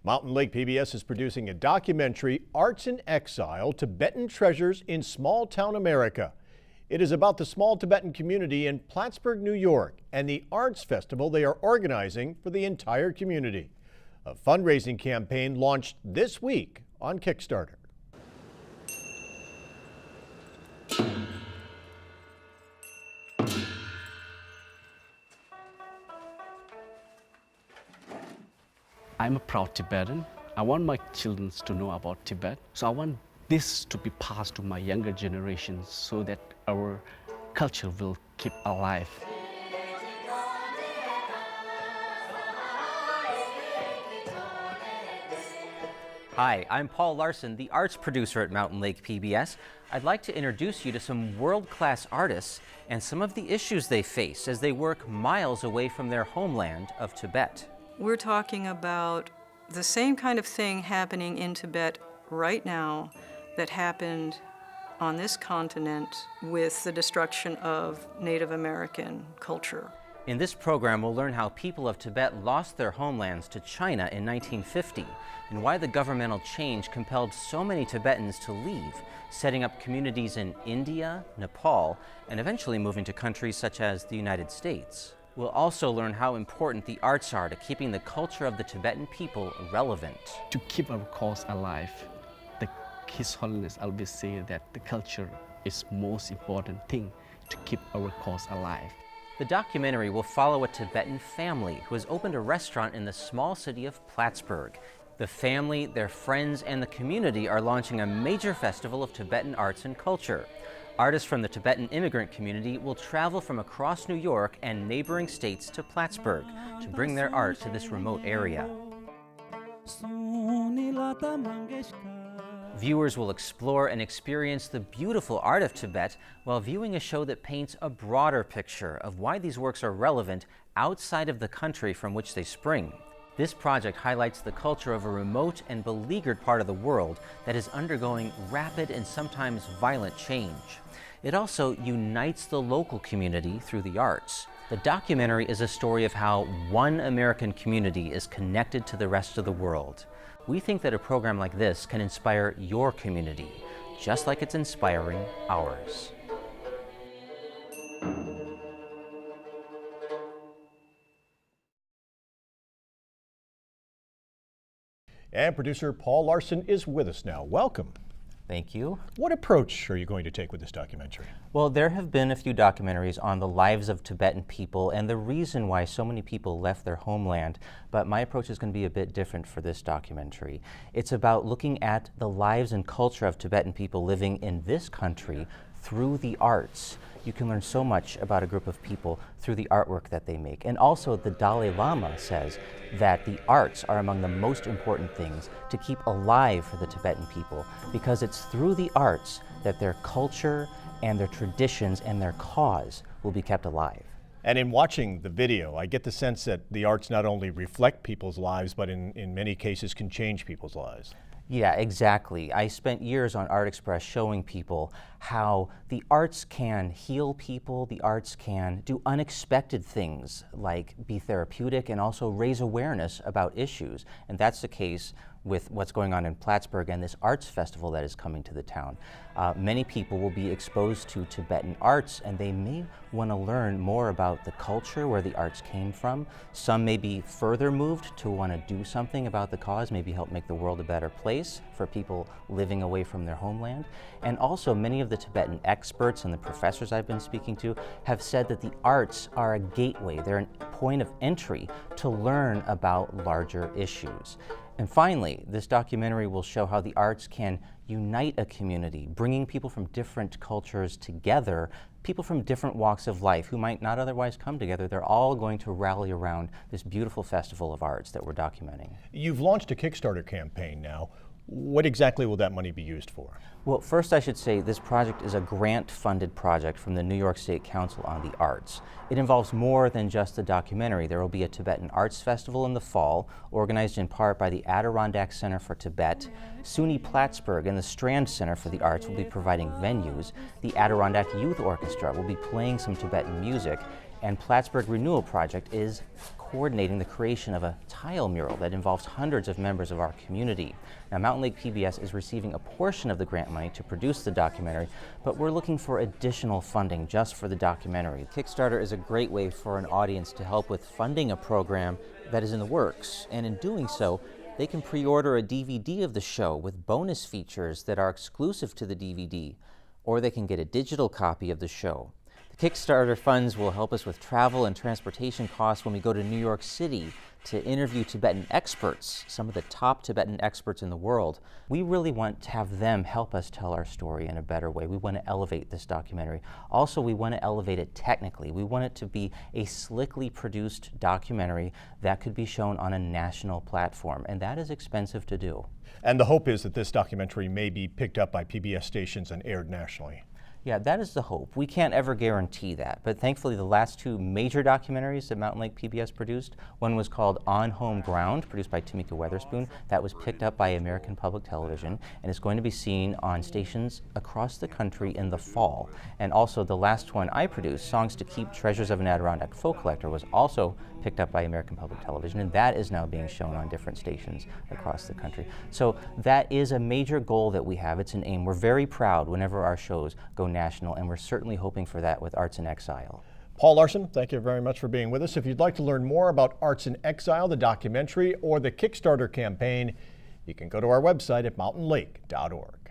Mountain Lake PBS is producing a documentary, Arts in Exile, Tibetan Treasures in Small Town America. It is about the small Tibetan community in Plattsburgh, New York, and the arts festival they are organizing for the entire community. A fundraising campaign launched this week on Kickstarter. I'm a proud Tibetan. I want my children to know about Tibet. So I want this to be passed to my younger generations so that our culture will keep alive. Hi, I'm Paul Larson, the arts producer at Mountain Lake PBS. I'd like to introduce you to some world-class artists and some of the issues they face as they work miles away from their homeland of Tibet. We're talking about the same kind of thing happening in Tibet right now that happened on this continent with the destruction of Native American culture. In this program, we'll learn how people of Tibet lost their homelands to China in 1950 and why the governmental change compelled so many Tibetans to leave, setting up communities in India, Nepal, and eventually moving to countries such as the United States. We'll also learn how important the arts are to keeping the culture of the Tibetan people relevant. To keep our cause alive, His Holiness always says that the culture is most important thing to keep our cause alive. The documentary will follow a Tibetan family who has opened a restaurant in the small city of Plattsburgh. The family, their friends, and the community are launching a major festival of Tibetan arts and culture. Artists from the Tibetan immigrant community will travel from across New York and neighboring states to Plattsburgh to bring their art to this remote area. Viewers will explore and experience the beautiful art of Tibet while viewing a show that paints a broader picture of why these works are relevant outside of the country from which they spring. This project highlights the culture of a remote and beleaguered part of the world that is undergoing rapid and sometimes violent change. It also unites the local community through the arts. The documentary is a story of how one American community is connected to the rest of the world. We think that a program like this can inspire your community, just like it's inspiring ours. And producer Paul Larson is with us now. Welcome. Thank you. What approach are you going to take with this documentary? Well, there have been a few documentaries on the lives of Tibetan people and the reason why so many people left their homeland, but my approach is going to be a bit different for this documentary. It's about looking at the lives and culture of Tibetan people living in this country through the arts. You can learn so much about a group of people through the artwork that they make. And also the Dalai Lama says that the arts are among the most important things to keep alive for the Tibetan people because it's through the arts that their culture and their traditions and their cause will be kept alive. And in watching the video, I get the sense that the arts not only reflect people's lives, but in many cases can change people's lives. Yeah, exactly. I spent years on Art Express showing people how the arts can heal people, the arts can do unexpected things like be therapeutic and also raise awareness about issues. And that's the case with what's going on in Plattsburgh and this arts festival that is coming to the town. Many people will be exposed to Tibetan arts and they may want to learn more about the culture where the arts came from. Some may be further moved to want to do something about the cause, maybe help make the world a better place for people living away from their homeland. And also many of the Tibetan experts and the professors I've been speaking to have said that the arts are a gateway, they're a point of entry to learn about larger issues. And finally, this documentary will show how the arts can unite a community, bringing people from different cultures together, people from different walks of life who might not otherwise come together. They're all going to rally around this beautiful festival of arts that we're documenting. You've launched a Kickstarter campaign now. What exactly will that money be used for? Well, first I should say this project is a grant-funded project from the New York State Council on the Arts. It involves more than just the documentary. There will be a Tibetan Arts Festival in the fall, organized in part by the Adirondack Center for Tibet. SUNY Plattsburgh and the Strand Center for the Arts will be providing venues. The Adirondack Youth Orchestra will be playing some Tibetan music. And Plattsburgh Renewal Project is coordinating the creation of a tile mural that involves hundreds of members of our community. Now, Mountain Lake PBS is receiving a portion of the grant money to produce the documentary, but we're looking for additional funding just for the documentary. Kickstarter is a great way for an audience to help with funding a program that is in the works, and in doing so, they can pre-order a DVD of the show with bonus features that are exclusive to the DVD, or they can get a digital copy of the show. The Kickstarter funds will help us with travel and transportation costs when we go to New York City to interview Tibetan experts, some of the top Tibetan experts in the world. We really want to have them help us tell our story in a better way. We want to elevate this documentary. Also, we want to elevate it technically. We want it to be a slickly produced documentary that could be shown on a national platform, and that is expensive to do. And the hope is that this documentary may be picked up by PBS stations and aired nationally. Yeah, that is the hope. We can't ever guarantee that, but thankfully the last two major documentaries that Mountain Lake PBS produced, one was called On Home Ground, produced by Tamika Weatherspoon. That was picked up by American Public Television, and it's going to be seen on stations across the country in the fall. And also the last one I produced, Songs to Keep, Treasures of an Adirondack Folk Collector, was also picked up by American Public Television, and that is now being shown on different stations across the country. So that is a major goal that we have. It's an aim. We're very proud whenever our shows go national, and we're certainly hoping for that with Arts in Exile. Paul Larson, thank you very much for being with us. If you'd like to learn more about Arts in Exile, the documentary, or the Kickstarter campaign, you can go to our website at mountainlake.org.